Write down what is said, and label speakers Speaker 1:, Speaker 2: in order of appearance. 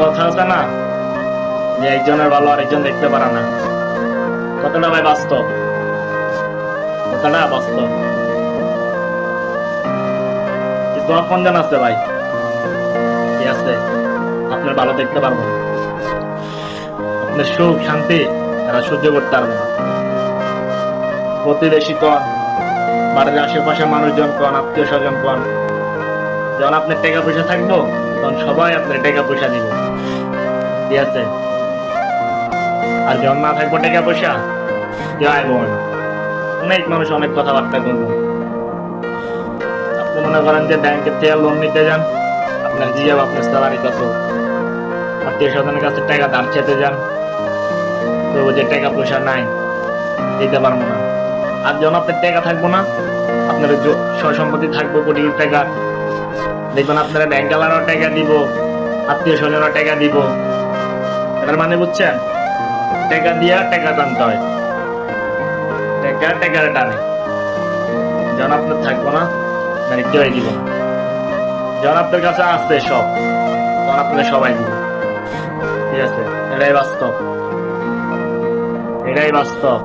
Speaker 1: কথা আছে না যে একজনের ভালো আরেকজন দেখতে পারে না, কথাটা ভাই বাস্তব, কথাটা বাস্তব। কিছু আপনজন আছে ভাই, কি আছে, আপনার ভালো দেখতে পারবো না, আপনার সুখ শান্তি তারা সহ্য করতে পারবো না। প্রতিবেশী কন, বাড়ির আশেপাশে মানুষজন কন, আত্মীয় স্বজন কন, যখন আপনার টাকা পয়সা থাকবো তখন সবাই আপনার টাকা পয়সা দিব, ঠিক আছে? আর যখন না থাকবো টাকা পয়সা, কেউ আইব না। অনেক মানুষ অনেক কথাবার্তা করবো। আপনি মনে করেন যে ব্যাংকের থেকে লোন নিতে যান, আপনার জিয়াব আপনার স্যালারি কত, আত্মীয় স্বজনের কাছে টাকা ধার চেতে যান, তো যে টাকা পয়সা নাই, দিতে পারবো না। আর যখন আপনার টাকা থাকবো না, আপনার সয় সম্পত্তি থাকবো কোটি কোটি টাকা, দেখবেন আপনারা ব্যাংক আলারও টাকা দিব, আত্মীয় স্বজনও টাকা দিব। এটার মানে বুঝছেন, টাকা দিয়া টাকা টানতে হয়, টাকা টাকার টানে। যখন আপনার থাকবো না, মানে কেউ দিব না। যখন আপনার কাছে আসছে সব, তখন আপনাকে সবাই দিব, ঠিক আছে? এটাই বাস্তব, এটাই বাস্তব।